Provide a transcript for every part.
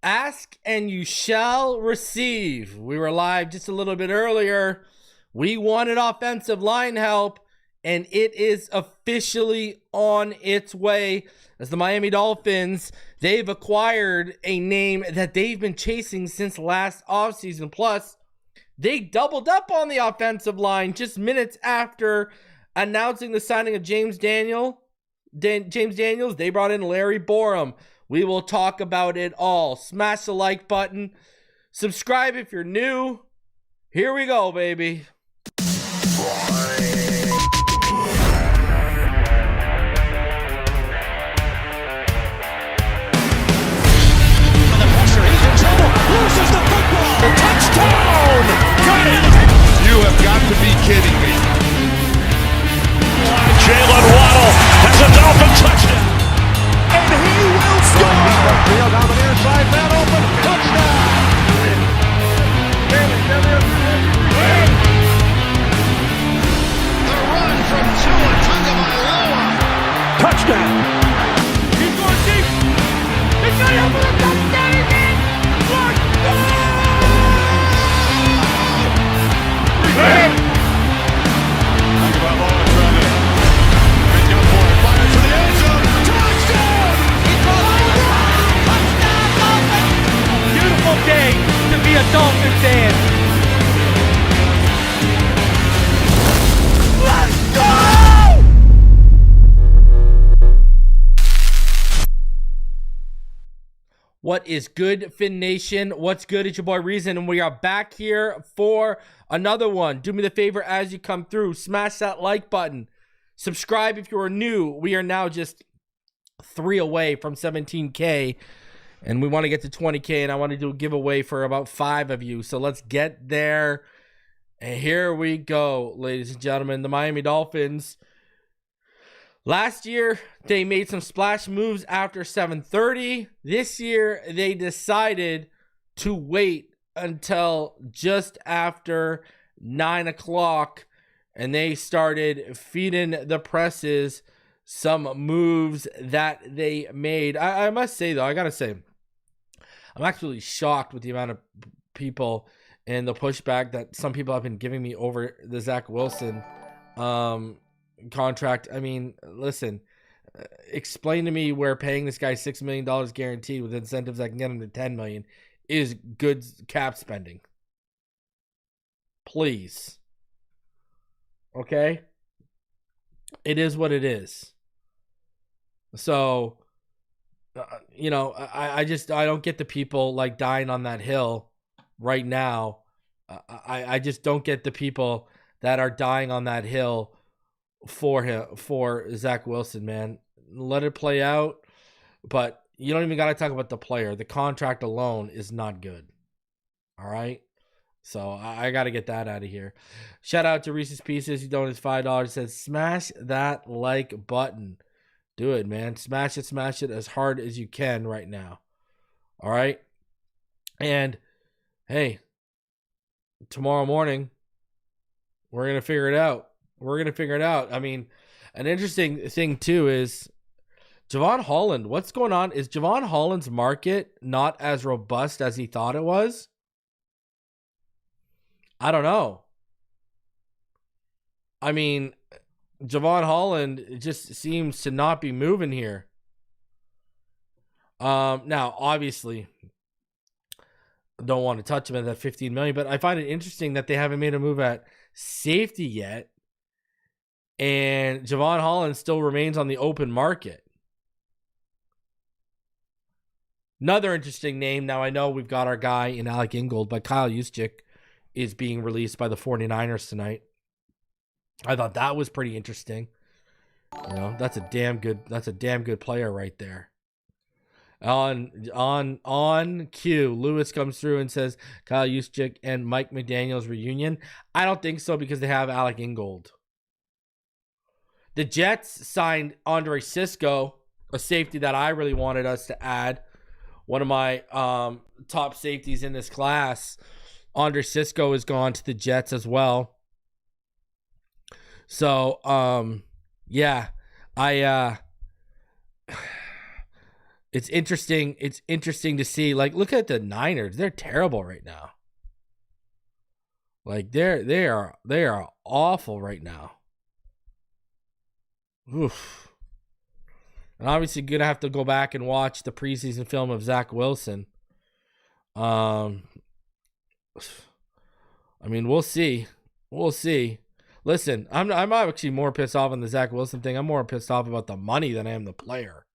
Ask and you shall receive. We were live just a little bit earlier. We wanted offensive line help, and it is officially on its way as the Miami Dolphins, they've acquired a name that they've been chasing since last offseason. Plus, they doubled up on the offensive line just minutes after announcing the signing of James Daniels. They brought in Larry Borom. We will talk about it all. Smash the like button. Subscribe if you're new. Here we go, baby. Loses the football. Touchdown! Got it! You have got to be kidding me. Jalen Waddle has a Dolphin touchdown. And he will score! Field on the near side, man open. Touchdown! The run from Tua Tagovailoa. Touchdown! He's going deep. He's going to open the touchdown again. Beautiful day to be a Dolphin fan. Let's go! What is good, Fin Nation? What's good? It's your boy Reason, and we are back here for another one. Do me the favor as you come through. Smash that like button. Subscribe if you are new. We are now just 3 away from 17K. And we want to get to 20K, and I want to do a giveaway for about 5 of you. So let's get there. And here we go, ladies and gentlemen. The Miami Dolphins. Last year, they made some splash moves after 7:30. This year, they decided to wait until just after 9 o'clock. And they started feeding the presses some moves that they made. I must say, though, I got to say, I'm actually shocked with the amount of people and the pushback that some people have been giving me over the Zach Wilson contract. I mean, listen, explain to me where paying this guy $6 million guaranteed with incentives that can get him to $10 million is good cap spending. Please. Okay? It is what it is. So, I don't get the people like dying on that hill right now. I just don't get the people that are dying on that hill for Zach Wilson, man. Let it play out, but you don't even got to talk about the player. The contract alone is not good. All right. So I got to get that out of here. Shout out to Reese's Pieces. He donated $5. Says smash that like button. Do it, man. Smash it as hard as you can right now. All right. And hey, tomorrow morning, we're going to figure it out. I mean, an interesting thing too is Jevon Holland. What's going on? Is Jevon Holland's market not as robust as he thought it was? I don't know. I mean, Jevon Holland just seems to not be moving here. Now, obviously, don't want to touch him at that $15 million, but I find it interesting that they haven't made a move at safety yet, and Jevon Holland still remains on the open market. Another interesting name. Now, I know we've got our guy in Alec Ingold, but Kyle Juszczyk is being released by the 49ers tonight. I thought that was pretty interesting. You know, that's a damn good player right there. On cue, Lewis comes through and says Kyle Juszczyk and Mike McDaniel's reunion. I don't think so because they have Alec Ingold. The Jets signed Andre Cisco, a safety that I really wanted us to add. One of my top safeties in this class. Andre Cisco has gone to the Jets as well. So, yeah, it's interesting. It's interesting to see. Like, look at the Niners. They're terrible right now. Like they are awful right now. Oof. And obviously gonna have to go back and watch the preseason film of Zach Wilson. I mean, we'll see. We'll see. Listen, I'm actually more pissed off on the Zach Wilson thing. I'm more pissed off about the money than I am the player.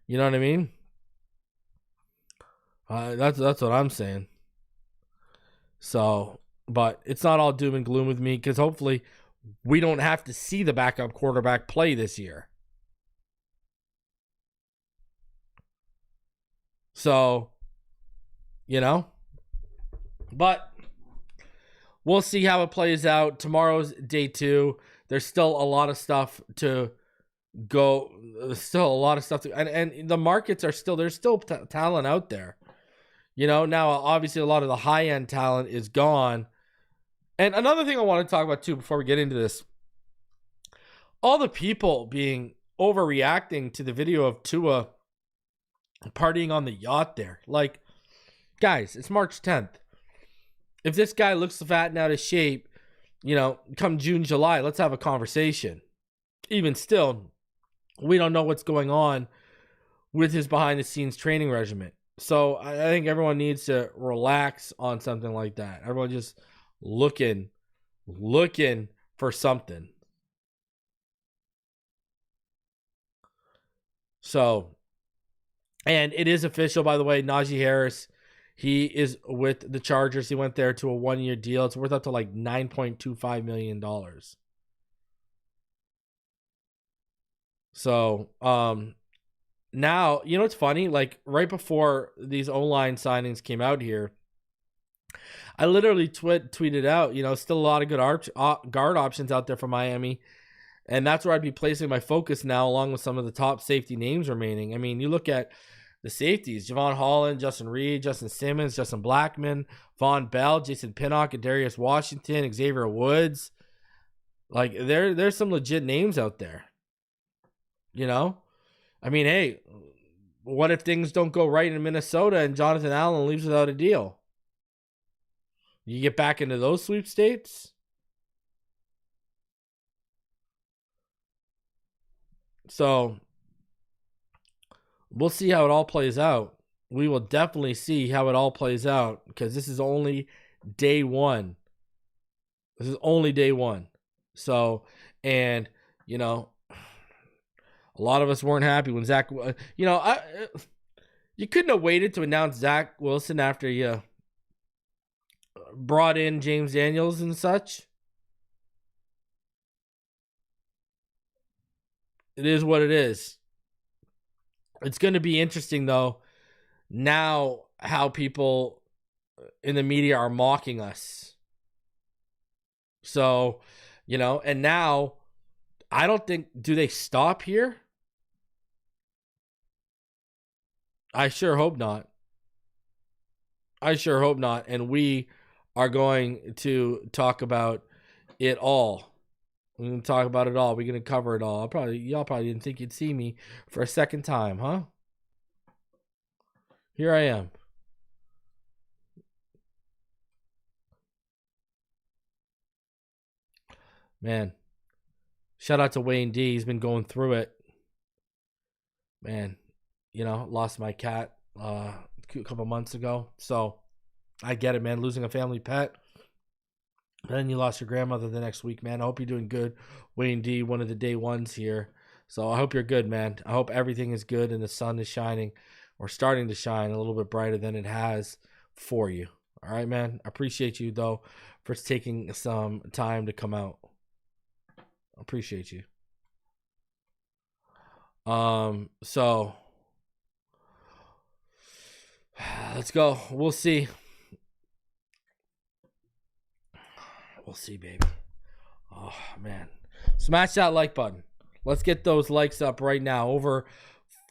You know what I mean? That's what I'm saying. So, but it's not all doom and gloom with me, because hopefully we don't have to see the backup quarterback play this year. So, you know, but we'll see how it plays out. Tomorrow's day 2. There's still a lot of stuff to go. There's still a lot of stuff to, and the markets are still, there's still talent out there. You know, now obviously a lot of the high-end talent is gone. And another thing I want to talk about too before we get into this, all the people being overreacting to the video of Tua partying on the yacht there. Like, guys, it's March 10th. If this guy looks fat and out of shape, you know, come June, July, let's have a conversation. Even still, we don't know what's going on with his behind-the-scenes training regimen. So I think everyone needs to relax on something like that. Everyone just looking for something. So, and it is official, by the way, Najee Harris, he is with the Chargers. He went there to a 1-year deal. It's worth up to like $9.25 million. So, now, you know what's funny? Like, right before these O-line signings came out here, I literally tweeted out, you know, still a lot of good guard options out there for Miami. And that's where I'd be placing my focus now, along with some of the top safety names remaining. I mean, you look at the safeties: Jevon, Holland, Justin Reed, Justin Simmons, Justin Blackman, Von Bell, Jason Pinnock, and Darius Washington, Xavier Woods. Like, there's some legit names out there. You know? I mean, hey, what if things don't go right in Minnesota and Jonathan Allen leaves without a deal? You get back into those sweepstakes? So, we'll see how it all plays out. We will definitely see how it all plays out, because this is only day 1. This is only day 1. So, and, you know, a lot of us weren't happy when Zach, you know, you couldn't have waited to announce Zach Wilson after you brought in James Daniels and such. It is what it is. It's going to be interesting, though, now how people in the media are mocking us. So, you know, and now I don't think, do they stop here? I sure hope not. I sure hope not. And we are going to talk about it all. We're going to talk about it all. We're going to cover it all. Y'all probably didn't think you'd see me for a second time, huh? Here I am. Man, shout out to Wayne D. He's been going through it. Man, you know, lost my cat a couple months ago. So I get it, man. Losing a family pet. Then you lost your grandmother the next week, man. I hope you're doing good. Wayne D, one of the day 1s here. So I hope you're good, man. I hope everything is good and the sun is shining, or starting to shine a little bit brighter than it has for you. All right, man. I appreciate you, though, for taking some time to come out. I appreciate you. So let's go. We'll see. We'll see, baby. Oh, man. Smash that like button. Let's get those likes up right now. Over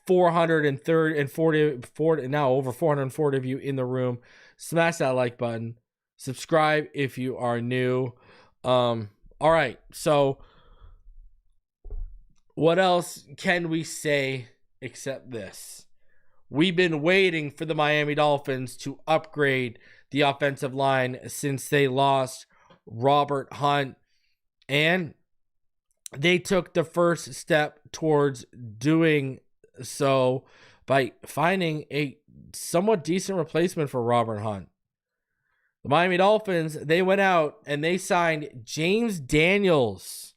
440, now over 440 of you in the room. Smash that like button. Subscribe if you are new. All right. So what else can we say except this. We've been waiting for the Miami Dolphins to upgrade the offensive line since they lost Robert Hunt, and they took the first step towards doing so by finding a somewhat decent replacement for Robert Hunt. The Miami Dolphins, they went out and they signed James Daniels,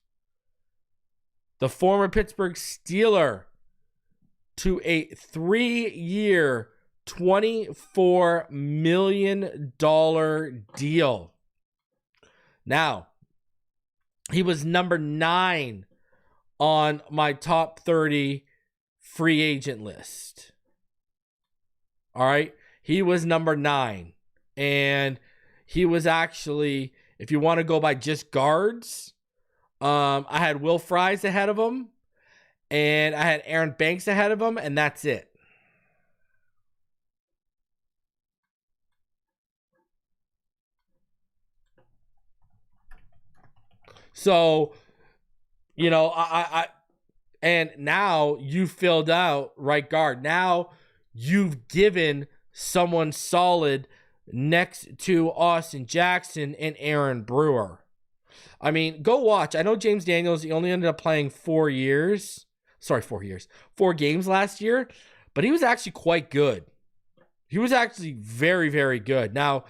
the former Pittsburgh Steeler, to a 3-year, $24 million deal. Now, he was number 9 on my top 30 free agent list. All right. He was number 9. And he was actually, if you want to go by just guards, I had Will Fries ahead of him. And I had Aaron Banks ahead of him. And that's it. So, you know, and now you filled out right guard. Now you've given someone solid next to Austin Jackson and Aaron Brewer. I mean, go watch. I know James Daniels, he only ended up playing 4 games last year, but he was actually quite good. He was actually very, very good. Now,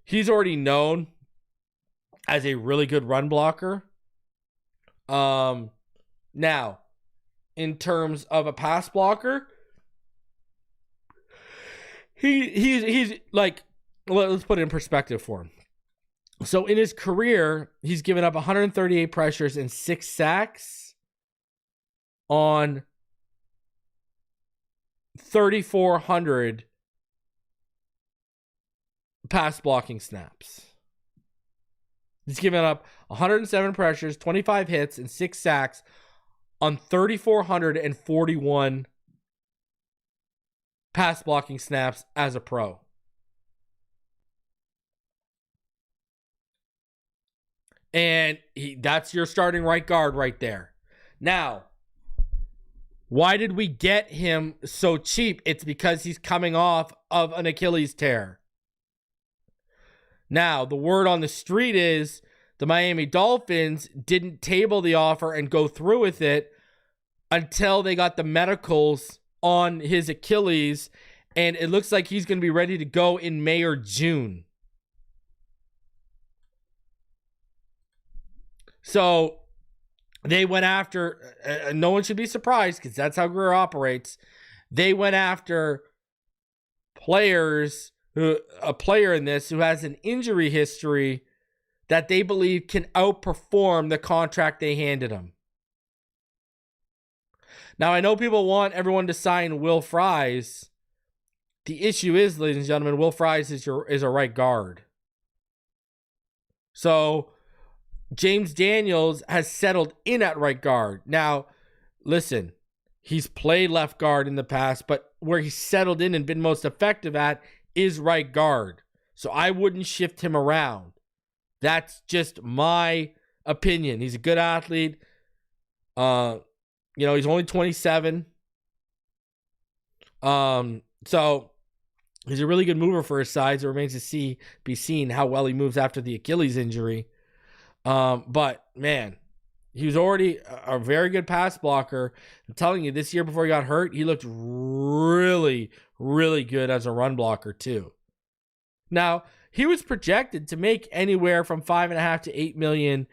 he's already known as a really good run blocker. Now, in terms of a pass blocker, he's like, let's put it in perspective for him. So in his career, he's given up 138 pressures and 6 sacks on 3,400 pass blocking snaps. He's given up 107 pressures, 25 hits, and 6 sacks on 3,441 pass blocking snaps as a pro. And that's your starting right guard right there. Now, why did we get him so cheap? It's because he's coming off of an Achilles tear. Now, the word on the street is the Miami Dolphins didn't table the offer and go through with it until they got the medicals on his Achilles, and it looks like he's going to be ready to go in May or June. So they went after, no one should be surprised because that's how Greer operates. They went after a player in this who has an injury history that they believe can outperform the contract they handed him. Now, I know people want everyone to sign Will Fries. The issue is, ladies and gentlemen, Will Fries is a right guard. So James Daniels has settled in at right guard. Now, listen, he's played left guard in the past, but where he's settled in and been most effective at is right guard. So I wouldn't shift him around. That's just my opinion. He's a good athlete. He's only 27. So he's a really good mover for his size. It remains to be seen how well he moves after the Achilles injury. But man, he was already a very good pass blocker. I'm telling you, this year before he got hurt, he looked really, really good as a run blocker too. Now, he was projected to make anywhere from $5.5 to $8 million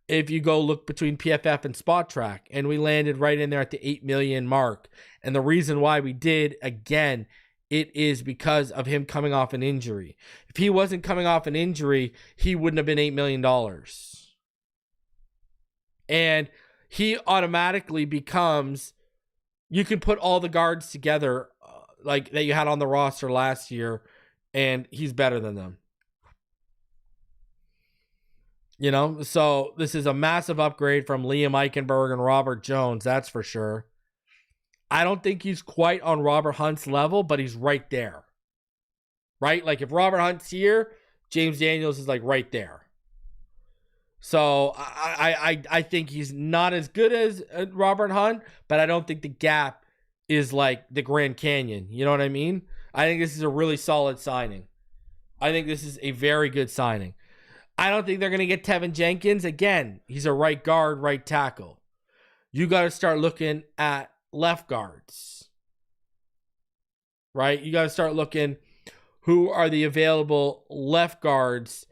if you go look between PFF and Spot Track, and we landed right in there at the $8 million mark. And the reason why we did, again, it is because of him coming off an injury. If he wasn't coming off an injury, he wouldn't have been $8 million. And he automatically becomes, you can put all the guards together like that you had on the roster last year, and he's better than them. So this is a massive upgrade from Liam Eichenberg and Robert Jones, that's for sure. I don't think he's quite on Robert Hunt's level, but he's right there. Right? Like if Robert Hunt's here, James Daniels is like right there. So I think he's not as good as Robert Hunt, but I don't think the gap is like the Grand Canyon. You know what I mean? I think this is a really solid signing. I think this is a very good signing. I don't think they're going to get Tevin Jenkins. Again, he's a right guard, right tackle. You got to start looking at left guards. Right? You got to start looking who are the available left guards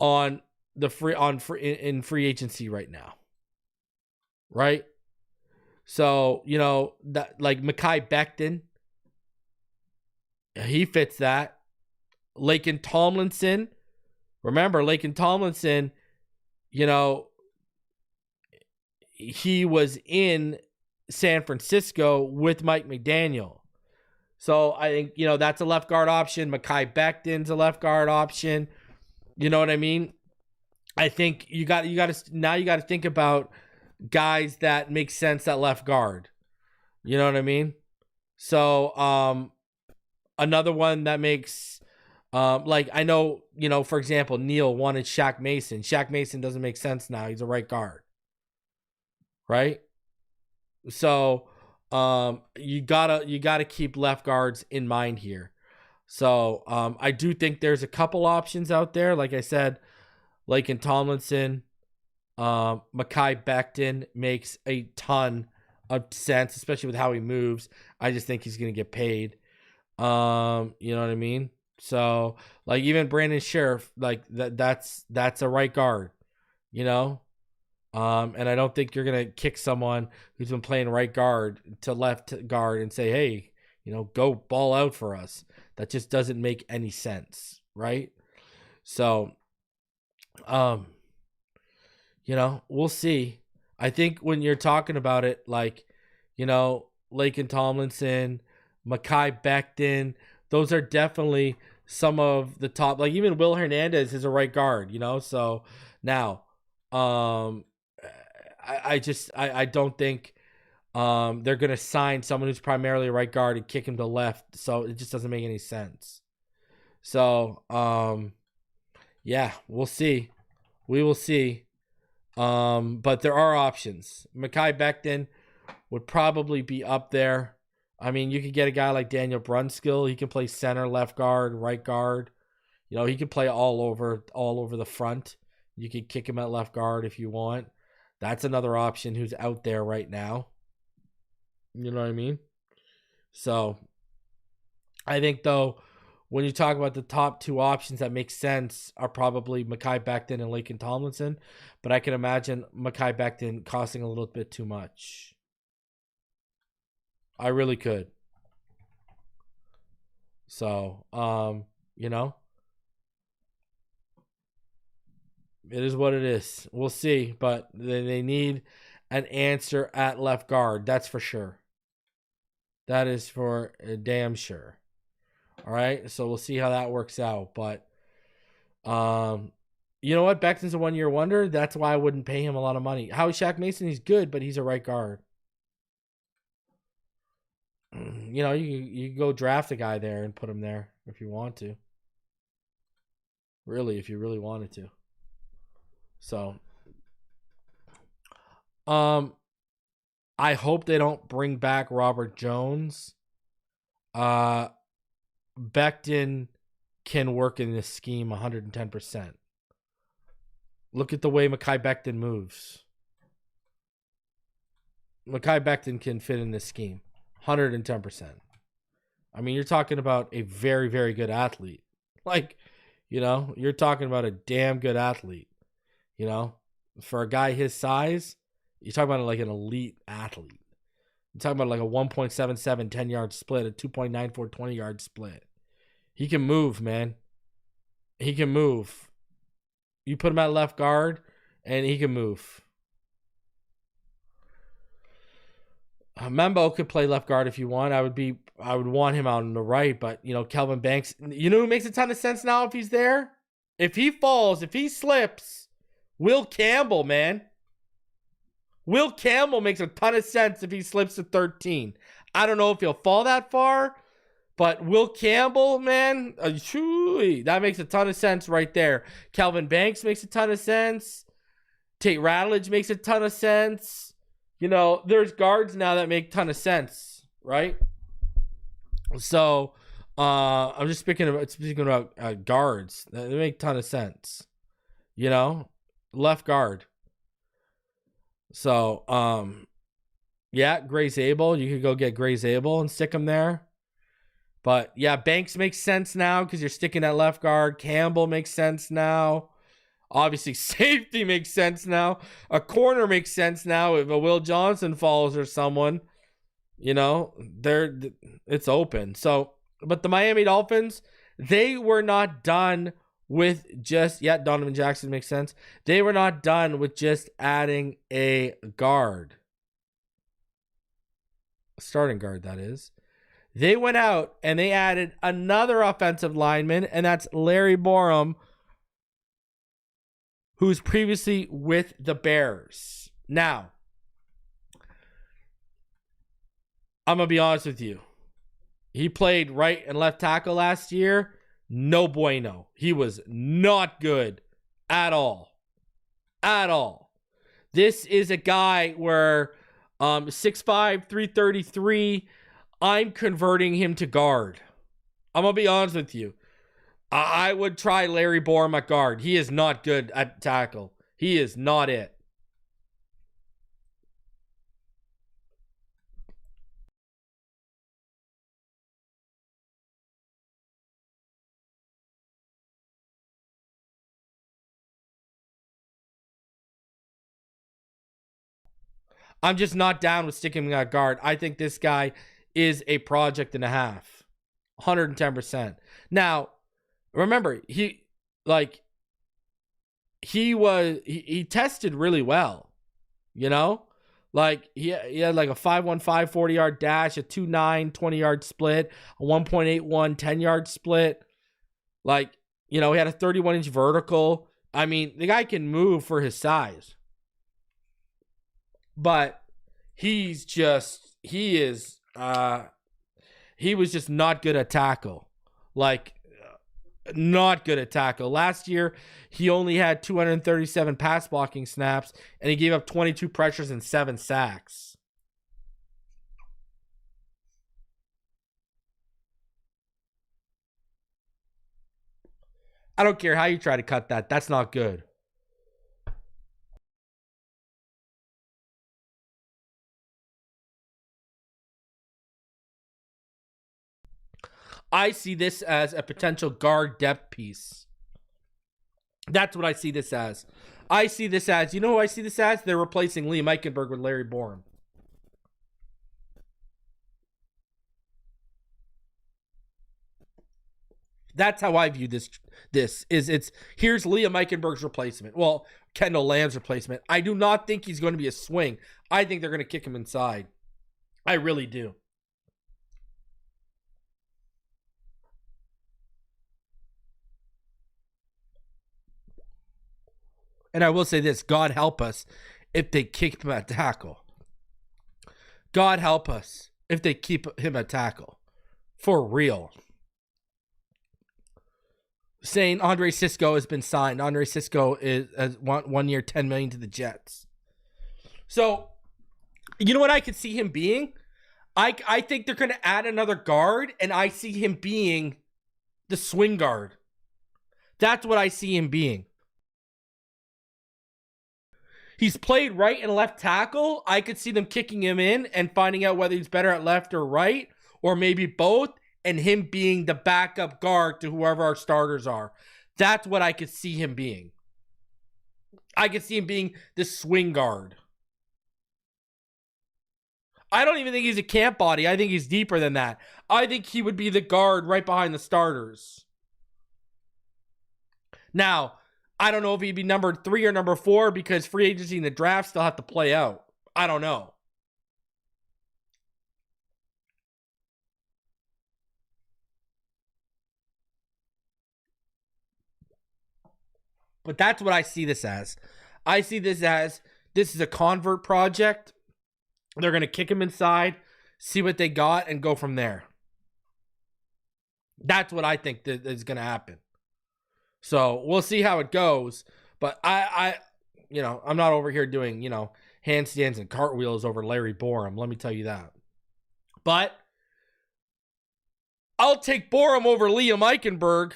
on the in free agency right now. Right? So, you know, that like Mekhi Becton, he fits that. Laken Tomlinson, remember Laken Tomlinson, you know, he was in San Francisco with Mike McDaniel. So I think, you know, that's a left guard option. Mekhi Becton's a left guard option. You know what I mean? I think you got to think about guys that make sense at left guard. You know what I mean? So another one that makes like I know, you know, for example, Neil wanted Shaq Mason. Shaq Mason doesn't make sense now. He's a right guard. Right? So you gotta keep left guards in mind here. So I do think there's a couple options out there. Like I said, Laken Tomlinson, Mekhi Becton makes a ton of sense, especially with how he moves. I just think he's gonna get paid. You know what I mean? So like even Brandon Sheriff, like that's a right guard, you know? And I don't think you're gonna kick someone who's been playing right guard to left guard and say, hey, you know, go ball out for us. That just doesn't make any sense, right? So you know, we'll see. I think when you're talking about it, like, you know, Laken Tomlinson, Mekhi Becton, those are definitely some of the top. Like even Will Hernandez is a right guard, you know. So now, I don't think they're gonna sign someone who's primarily a right guard and kick him to left. So it just doesn't make any sense. So yeah, we'll see. We will see. But there are options. Mekhi Becton would probably be up there. I mean, you could get a guy like Daniel Brunskill. He can play center, left guard, right guard. You know, he could play all over the front. You could kick him at left guard if you want. That's another option who's out there right now. You know what I mean? So, I think, though, when you talk about the top two options that make sense are probably Mekhi Becton and Laken Tomlinson. But I can imagine Mekhi Becton costing a little bit too much. I really could. So, you know, it is what it is. We'll see, but they need an answer at left guard. That's for sure. That is for damn sure. All right, so we'll see how that works out. But, you know what? Becton's a one-year wonder. That's why I wouldn't pay him a lot of money. How is Shaq Mason? He's good, but he's a right guard. You know, you go draft a guy there and put him there if you want to. Really, if you really wanted to. So, I hope they don't bring back Robert Jones. Becton can work in this scheme 110%. Look at the way Mekhi Becton moves. Mekhi Becton can fit in this scheme 110%. I mean, you're talking about a very, very good athlete. Like, you know, you're talking about a damn good athlete. You know, for a guy his size, you're talking about like an elite athlete. You're talking about like a 1.77 10-yard split, a 2.94 20-yard split. He can move, man. He can move. You put him at left guard, and he can move. Membo could play left guard if you want. I would want him out on the right, but you know, Kelvin Banks. You know who makes a ton of sense now if he's there? If he falls, if he slips, Will Campbell, man. Will Campbell makes a ton of sense if he slips to 13. I don't know if he'll fall that far, but Will Campbell, man, that makes a ton of sense right there. Kelvin Banks makes a ton of sense. Tate Ratledge makes a ton of sense. You know, there's guards now that make a ton of sense. right? So I'm just speaking about guards. They make a ton of sense, left guard. So yeah, Gray Zabel. You could go get Gray Zabel and stick him there. But yeah, Banks makes sense now because you're sticking at left guard. Campbell makes sense now. Obviously, safety makes sense now. A corner makes sense now if a Will Johnson falls or someone. It's open. So, but the Miami Dolphins, they were not done with just, Donovan Jackson makes sense. They were not done with just adding a guard. Starting guard, that is. They went out and they added another offensive lineman, and that's Larry Borom, who's previously with the Bears. Now, I'm going to be honest with you. He played right and left tackle last year. No bueno. He was not good at all. At all. This is a guy where 6'5", 333, I'm converting him to guard. I'm going to be honest with you. I would try Larry Borom at guard. He is not good at tackle. He is not it. I'm just not down with sticking him at guard. I think this guy is a project and a half. 110%. Now, remember, he tested really well. Like he had like a 5'1", 40-yard dash, a 2'9", 20-yard split, a 1.81, 10-yard split. Like, he had a 31-inch vertical. I mean, the guy can move for his size. But he was just not good at tackle. Like, not good at tackle. Last year, he only had 237 pass blocking snaps, and he gave up 22 pressures and 7 sacks. I don't care how you try to cut that. That's not good. I see this as a potential guard depth piece. That's what I see this as. You know who I see this as? They're replacing Liam Eichenberg with Larry Borom. That's how I view this. Here's Liam Eichenberg's replacement. Well, Kendall Lamb's replacement. I do not think he's going to be a swing. I think they're going to kick him inside. I really do. And I will say this, God help us if they kick him at tackle. God help us if they keep him at tackle. For real. Saying Andre Cisco has been signed. Andre Cisco has 1 year, $10 million to the Jets. So, you know what I could see him being? I think they're going to add another guard, and I see him being the swing guard. That's what I see him being. He's played right and left tackle. I could see them kicking him in and finding out whether he's better at left or right, or maybe both, and him being the backup guard to whoever our starters are. That's what I could see him being. I could see him being the swing guard. I don't even think he's a camp body. I think he's deeper than that. I think he would be the guard right behind the starters. Now, I don't know if he'd be number 3 or number 4 because free agency and the draft still have to play out. I don't know. But that's what I see this as. I see this as this is a convert project. They're going to kick him inside, see what they got, and go from there. That's what I think that is going to happen. So we'll see how it goes. But I'm not over here doing, handstands and cartwheels over Larry Borom. Let me tell you that. But I'll take Borom over Liam Eichenberg.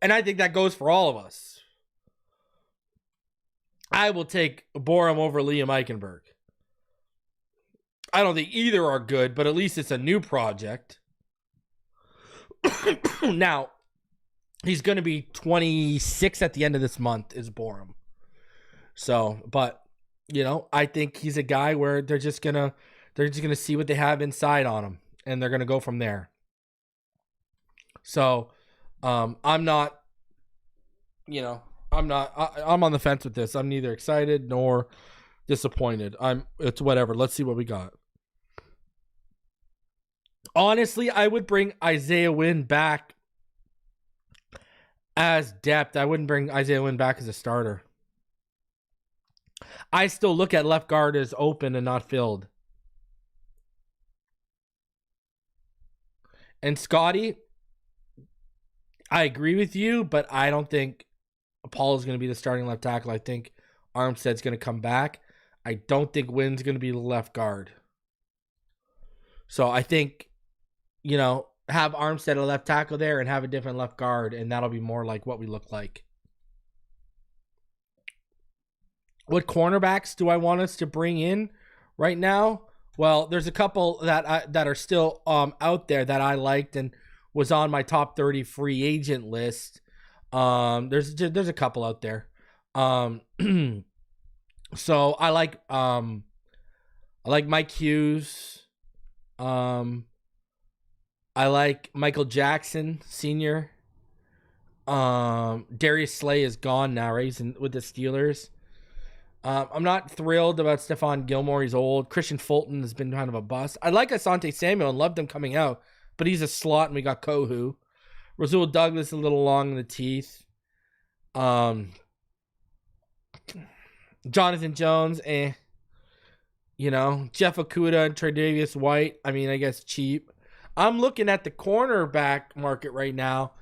And I think that goes for all of us. I will take Borom over Liam Eichenberg. I don't think either are good, but at least it's a new project. Now, he's going to be 26 at the end of this month, is Borom. So, but, you know, I think he's a guy where they're just going to see what they have inside on him, and they're going to go from there. So, I'm not, you know, I'm on the fence with this. I'm neither excited nor disappointed. It's whatever. Let's see what we got. Honestly, I would bring Isaiah Wynn back as depth. I wouldn't bring Isaiah Wynn back as a starter. I still look at left guard as open and not filled. And Scotty, I agree with you, but I don't think Paul is going to be the starting left tackle. I think Armstead's going to come back. I don't think Wynn's going to be the left guard. So I think, you know, have Armstead a left tackle there and have a different left guard, and that'll be more like what we look like. What cornerbacks do I want us to bring in right now? Well, there's a couple that are still out there that I liked and was on my top 30 free agent list. There's a couple out there. So I like Mike Hughes. I like Michael Jackson Sr. Darius Slay is gone now, right? He's with the Steelers. I'm not thrilled about Stephon Gilmore. He's old. Christian Fulton has been kind of a bust. I like Asante Samuel and loved him coming out, but he's a slot, and we got Kohu. Rasul Douglas a little long in the teeth. Jonathan Jones, you know, Jeff Okudah and Tre'Davious White. I mean, I guess cheap. I'm looking at the cornerback market right now.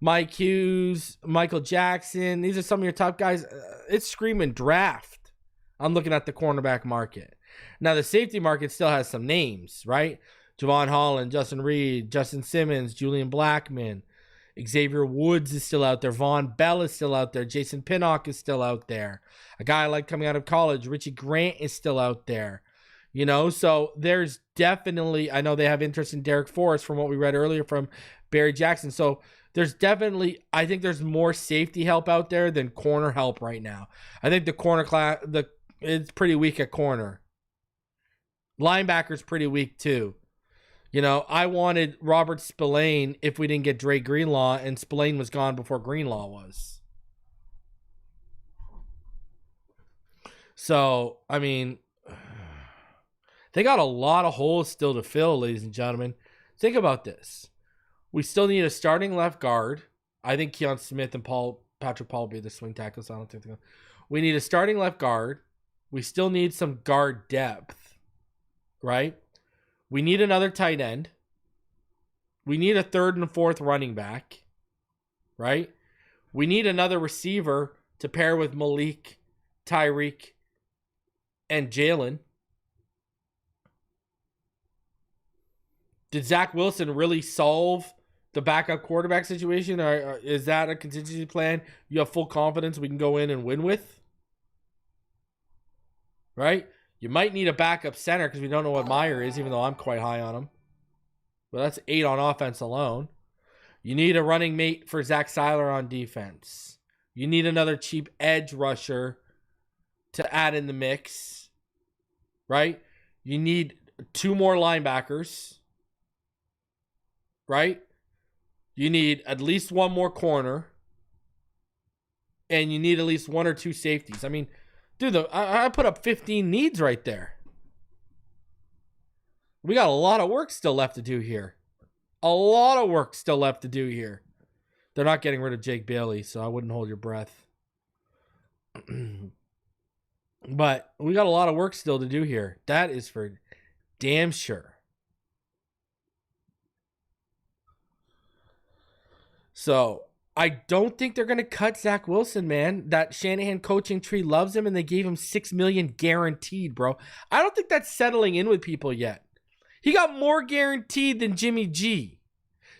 Mike Hughes, Michael Jackson. These are some of your top guys. It's screaming draft. I'm looking at the cornerback market. Now, the safety market still has some names, right? Jevon Holland, Justin Reed, Justin Simmons, Julian Blackmon. Xavier Woods is still out there. Von Bell is still out there. Jason Pinnock is still out there. A guy I like coming out of college, Richie Grant, is still out there. You know, so there's definitely, I know they have interest in Derek Forrest from what we read earlier from Barry Jackson. So there's definitely, I think there's more safety help out there than corner help right now. I think the corner class, it's pretty weak at corner. Linebacker's pretty weak too. You know, I wanted Robert Spillane if we didn't get Dre Greenlaw, and Spillane was gone before Greenlaw was. So, I mean, they got a lot of holes still to fill, ladies and gentlemen. Think about this. We still need a starting left guard. I think Keon Smith and Patrick Paul will be the swing tackles. So I don't think they're gonna. We need a starting left guard. We still need some guard depth, right? We need another tight end. We need a third and fourth running back, right? We need another receiver to pair with Malik, Tyreek, and Jalen. Did Zach Wilson really solve the backup quarterback situation? Or is that a contingency plan you have full confidence we can go in and win with? Right? You might need a backup center because we don't know what Meyer is, even though I'm quite high on him. But that's 8 on offense alone. You need a running mate for Zach Seiler on defense. You need another cheap edge rusher to add in the mix. Right? You need 2 more linebackers. Right? You need at least 1 more corner. And you need at least 1 or 2 safeties. I mean, dude, I put up 15 needs right there. We got a lot of work still left to do here. A lot of work still left to do here. They're not getting rid of Jake Bailey, so I wouldn't hold your breath. But we got a lot of work still to do here. That is for damn sure. So, I don't think they're going to cut Zach Wilson, man. That Shanahan coaching tree loves him, and they gave him $6 million guaranteed, bro. I don't think that's settling in with people yet. He got more guaranteed than Jimmy G.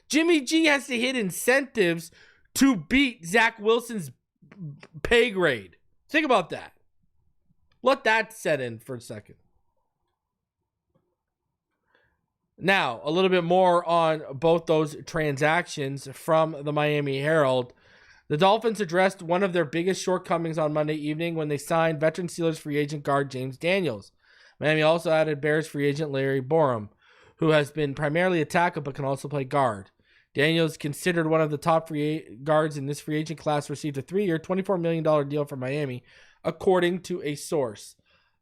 Jimmy G has to hit incentives to beat Zach Wilson's pay grade. Think about that. Let that set in for a second. Now, a little bit more on both those transactions from the Miami Herald. The Dolphins addressed one of their biggest shortcomings on Monday evening when they signed veteran Steelers free agent guard James Daniels. Miami also added Bears free agent Larry Borom, who has been primarily a tackle but can also play guard. Daniels, considered one of the top free guards in this free agent class, received a 3-year, $24 million deal from Miami, according to a source.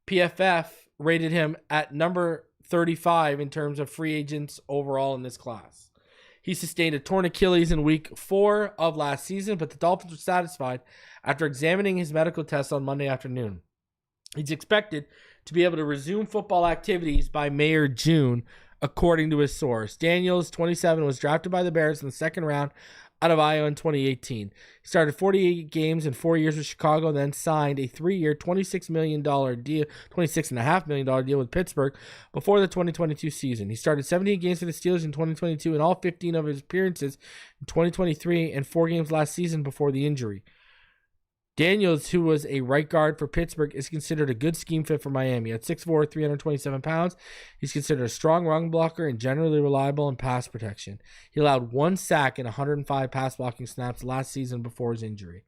PFF rated him at number 35 in terms of free agents overall in this class. He sustained a torn Achilles in week 4 of last season, but the Dolphins were satisfied after examining his medical tests on Monday afternoon. He's expected to be able to resume football activities by May or June, according to his source. Daniels, 27, was drafted by the Bears in the second round out of Iowa in 2018. He started 48 games in 4 years with Chicago, then signed a 3-year, $26.5 million deal with Pittsburgh before the 2022 season. He started 17 games for the Steelers in 2022 and all 15 of his appearances in 2023 and 4 games last season before the injury. Daniels, who was a right guard for Pittsburgh, is considered a good scheme fit for Miami. At 6'4", 327 pounds, he's considered a strong run blocker and generally reliable in pass protection. He allowed 1 sack and 105 pass blocking snaps last season before his injury.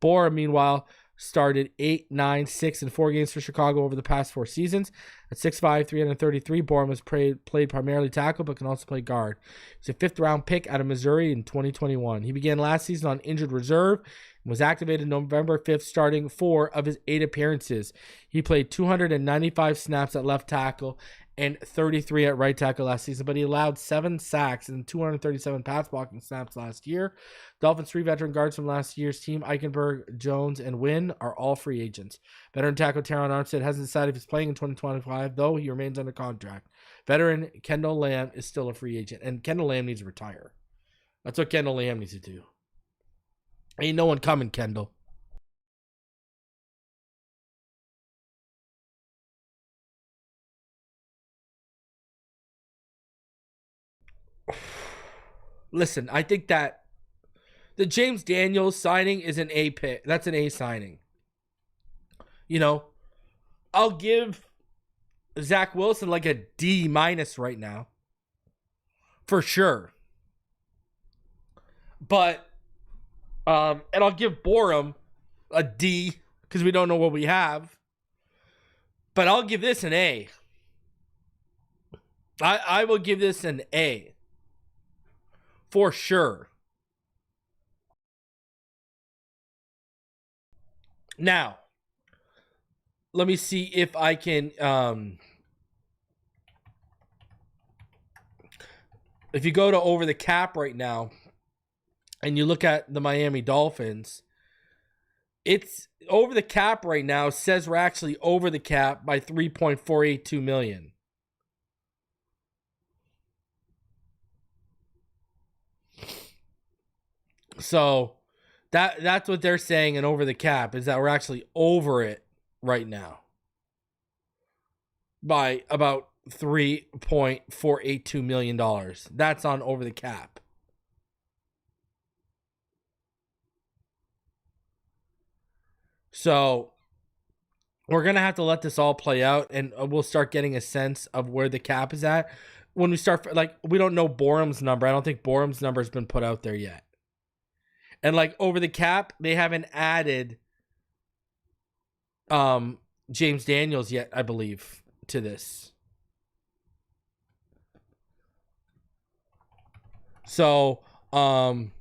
Borom, meanwhile, started 8, 9, 6, and 4 games for Chicago over the past 4 seasons. At 6'5", 333, Borom has played primarily tackle but can also play guard. He's a 5th-round pick out of Missouri in 2021. He began last season on injured reserve and was activated November 5th, starting 4 of his 8 appearances. He played 295 snaps at left tackle and 33 at right tackle last season, but he allowed 7 sacks and 237 pass blocking snaps last year. Dolphins' 3 veteran guards from last year's team, Eichenberg, Jones, and Wynn, are all free agents. Veteran tackle Teron Armstead hasn't decided if he's playing in 2025, though he remains under contract. Veteran Kendall Lamb is still a free agent, and Kendall Lamb needs to retire. That's what Kendall Lamb needs to do. Ain't no one coming, Kendall. Listen, I think that the James Daniels signing is an A pick. That's an A signing. You know, I'll give Zach Wilson like a D- right now. For sure. But, and I'll give Borom a D because we don't know what we have. But I'll give this an A. I will give this an A. For sure. Now, let me see if I can, if you go to over the cap right now and you look at the Miami Dolphins, it's over the cap right now says we're actually over the cap by $3.482 million. So that's what they're saying, and over the cap is that we're actually over it right now by about $3.482 million. That's on over the cap. So we're going to have to let this all play out, and we'll start getting a sense of where the cap is at. When we start, like, we don't know Borom's number. I don't think Borom's number has been put out there yet. And like over the cap, they haven't added James Daniels yet, I believe, to this. So, what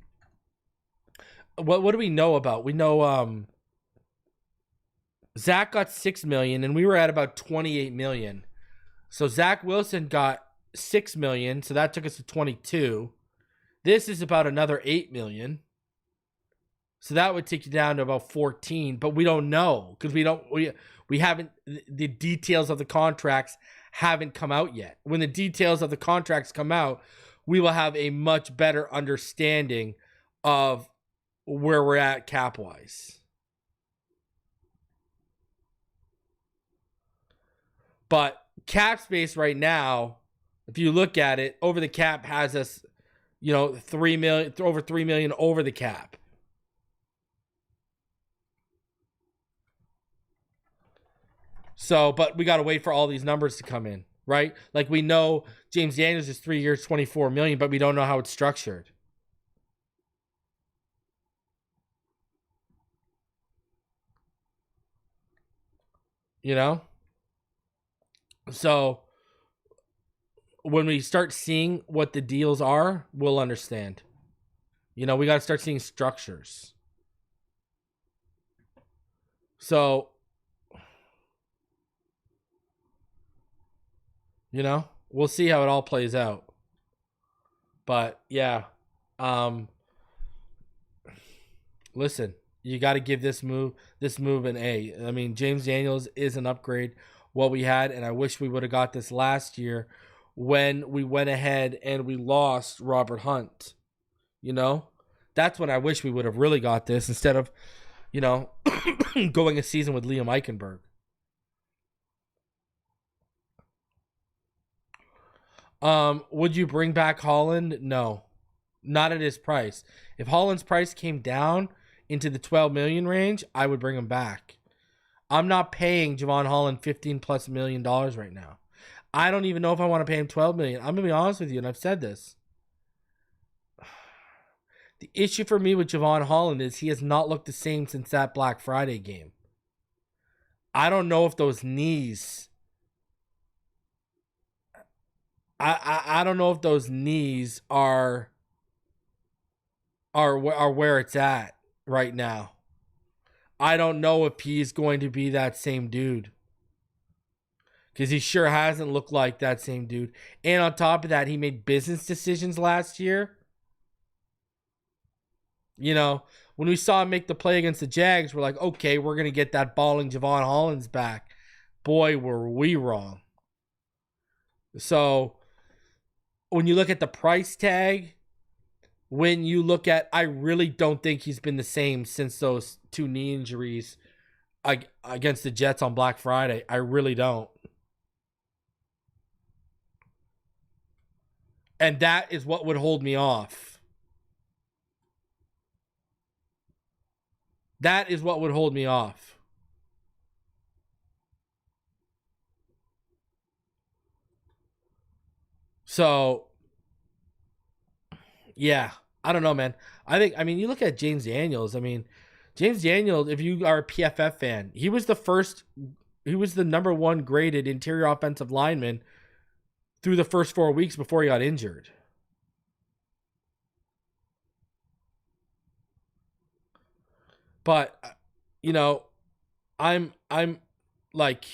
do we know about? We know Zach got $6 million, and we were at about $28 million. So Zach Wilson got $6 million, so that took us to 22. This is about another $8 million. So that would take you down to about 14, but we don't know because we haven't, the details of the contracts haven't come out yet. When the details of the contracts come out, we will have a much better understanding of where we're at cap-wise. But cap space right now, if you look at it, over the cap has us, over 3 million over the cap. So, but we got to wait for all these numbers to come in, right? Like, we know James Daniels is 3 years, 24 million, but we don't know how it's structured. So when we start seeing what the deals are, we'll understand. We got to start seeing structures. So, we'll see how it all plays out. But yeah, listen, you got to give this move an A. I mean, James Daniels is an upgrade what we had, and I wish we would have got this last year when we went ahead and we lost Robert Hunt. That's when I wish we would have really got this instead of, going a season with Liam Eichenberg. Would you bring back Holland? No, not at his price. If Holland's price came down into the 12 million range, I would bring him back. I'm not paying Jevon Holland $15+ million right now. I don't even know if I want to pay him $12 million. I'm gonna be honest with you, and I've said this. The issue for me with Jevon Holland is he has not looked the same since that Black Friday game. I don't know if those knees. I don't know if those knees are where it's at right now. I don't know if he's going to be that same dude. Because he sure hasn't looked like that same dude. And on top of that, he made business decisions last year. When we saw him make the play against the Jags, we're like, okay, we're going to get that balling Jevon Holland's back. Boy, were we wrong. So, when you look at the price tag, I really don't think he's been the same since those 2 knee injuries against the Jets on Black Friday. I really don't. And that is what would hold me off. That is what would hold me off. So, yeah, I don't know, man. You look at James Daniels. James Daniels, if you are a PFF fan, he was the number 1 graded interior offensive lineman through the first 4 weeks before he got injured. But, I'm like,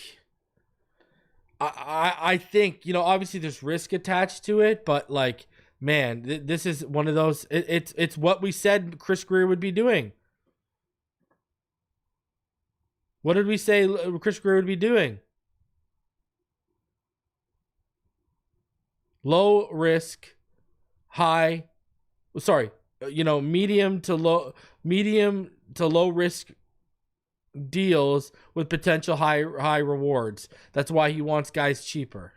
I think, obviously there's risk attached to it, but like, man, this is one of those, it's what we said Chris Grier would be doing. What did we say Chris Grier would be doing? Low risk, medium to low risk deals with potential high rewards. That's why he wants guys cheaper.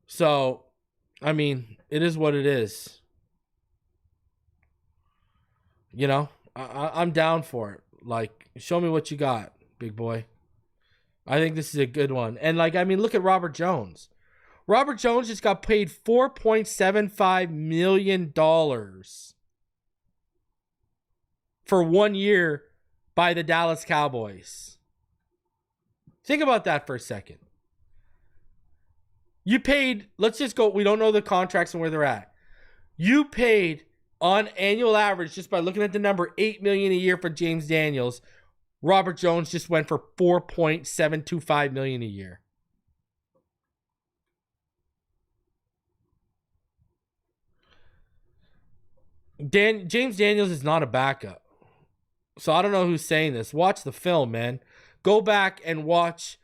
So, it is what it is. I'm down for it. Like, show me what you got, big boy. I think this is a good one. And look at Robert Jones. Robert Jones just got paid $4.75 million for 1 year by the Dallas Cowboys. Think about that for a second. You paid, let's just go, we don't know the contracts and where they're at. You paid on annual average, just by looking at the number, $8 million a year for James Daniels. Robert Jones just went for $4.725 million a year. James Daniels is not a backup. So I don't know who's saying this. Watch the film, man. Go back and watch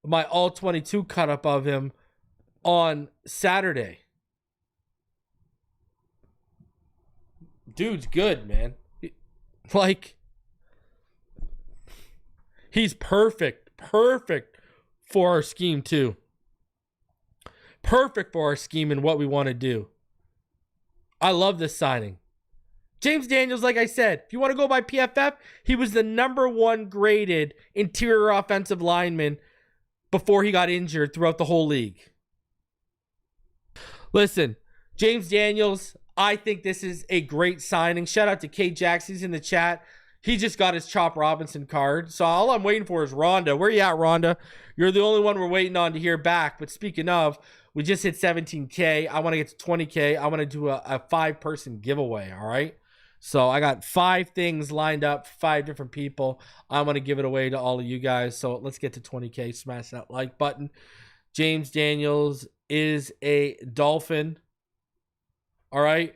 my all 22 cut up of him on Saturday. dude's good, man. Like, he's perfect for our scheme too. Perfect for our scheme and what we want to do. I love this signing. James Daniels, like I said, if you want to go by PFF, he was the #1 graded interior offensive lineman before he got injured throughout the whole league. Listen, James Daniels, I think this is a great signing. Shout out to K Jax, he's in the chat. He just got his Chop Robinson card. So all I'm waiting for is Rhonda. Where you at, Rhonda? You're the only one we're waiting on to hear back. But speaking of, we just hit 17K. I want to get to 20K. I want to do a 5-person giveaway, all right? So I got 5 things lined up, 5 different people. I want to give it away to all of you guys. So let's get to 20K. Smash that like button. James Daniels is a Dolphin. All right.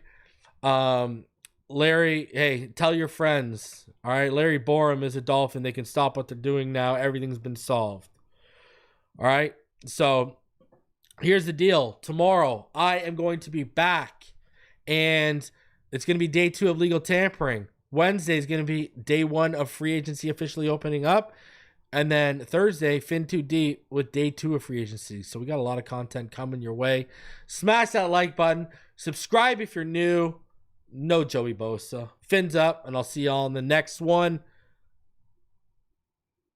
Larry, hey, tell your friends. All right. Larry Borom is a Dolphin. They can stop what they're doing now. Everything's been solved. All right. So here's the deal. Tomorrow, I am going to be back. And it's going to be day 2 of legal tampering. Wednesday is going to be day 1 of free agency officially opening up. And then Thursday, Fin 2 Deep with day 2 of free agency. So we got a lot of content coming your way. Smash that like button. Subscribe if you're new. No Joey Bosa. Fins up, and I'll see y'all in the next one.